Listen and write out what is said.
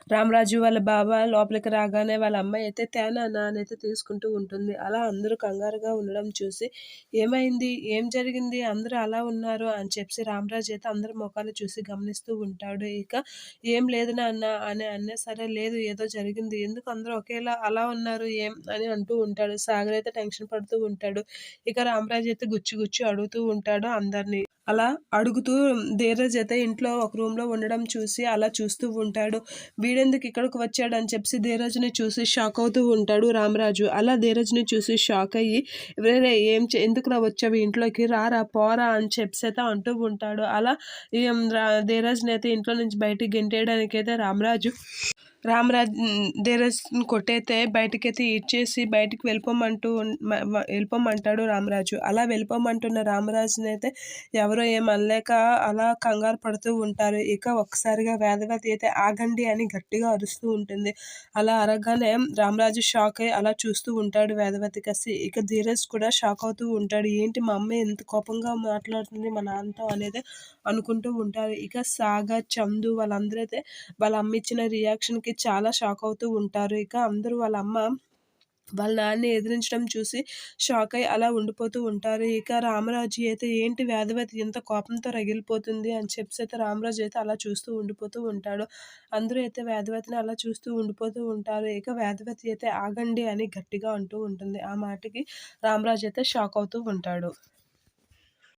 రామరాజు వాళ్ళ బావ లోపలికి రాగానే వాళ్ళ అమ్మాయి అయితే తేనా అనైతే తీసుకుంటూ ఉంటుంది. అలా అందరూ కంగారుగా ఉండడం చూసి, "ఏమైంది? ఏం జరిగింది? అందరూ అలా ఉన్నారు" అని చెప్పేసి రామరాజు అయితే అందరి మొఖాలు చూసి గమనిస్తూ ఉంటాడు. ఇక "ఏం లేదు నాన్న" అని అన్నా సరే, "లేదు ఏదో జరిగింది. ఎందుకు అందరూ ఒకేలా అలా ఉన్నారు ఏం?" అని అంటూ ఉంటాడు. సాగర్ అయితే టెన్షన్ పడుతూ ఉంటాడు. ఇక రామరాజు అయితే గుచ్చి గుచ్చి అడుగుతూ ఉంటాడు అందరిని. అలా అడుగుతూ ధీరజ్ అయితే ఇంట్లో ఒక రూమ్‌లో ఉండడం చూసి అలా చూస్తూ ఉంటాడు. వీడెందుకు ఇక్కడికి వచ్చాడని చెప్పేసి ధీరజ్‌ని చూసి షాక్ అవుతూ ఉంటాడు రామరాజు. అలా ధీరజ్‌ని చూసి షాక్ అయ్యి, "రేరేయ్ ఎందుకురా వచ్చావు ఇంట్లోకి? రారా, పోరా" అని చెప్పేసైతే అంటూ ఉంటాడు. అలా ధీరజ్‌నైతే ఇంట్లో నుంచి బయటికి గెంటేయడానికైతే ధీరజ్‌ని కొట్టయితే బయటికైతే ఈడ్చేసి బయటికి వెళ్ళిపోమంటాడు రామరాజు. అలా వెళ్ళిపోమంటున్న రామరాజునైతే ఎవరో ఏమనలేక అలా కంగారు పడుతూ ఉంటారు. ఇక ఒక్కసారిగా వేదవతి అయితే ఆగండి అని గట్టిగా అరుస్తూ ఉంటుంది. అలా అరగానే రామరాజు షాక్ అయ్యి అలా చూస్తూ ఉంటాడు వేదవతి కసి. ఇక ధీరజ్ కూడా షాక్ అవుతూ ఉంటాడు. ఏంటి మా అమ్మ ఇంత కోపంగా మాట్లాడుతుంది మా నాన్నతో అనేది అనుకుంటూ ఉంటారు. ఇక సాగర్, చందు వాళ్ళందరూ అయితే వాళ్ళ అమ్మ ఇచ్చిన రియాక్షన్‌కి చాలా షాక్ అవుతూ ఉంటారు. ఇక అందరూ వాళ్ళ నాన్నని ఎదిరించడం చూసి షాక్ అయ్యి అలా ఉండిపోతూ ఉంటారు. ఇక రామరాజు అయితే ఏంటి వేదవతి ఇంత కోపంతో రగిలిపోతుంది అని చెప్పేసైతే రామరాజు అయితే అలా చూస్తూ ఉండిపోతూ ఉంటాడు. అందరూ అయితే వేదవతిని అలా చూస్తూ ఉండిపోతూ ఉంటారు. ఇక వేదవతి అయితే ఆగండి అని గట్టిగా అంటూ ఉంటుంది. ఆ మాటకి రామరాజు అయితే షాక్ అవుతూ ఉంటాడు.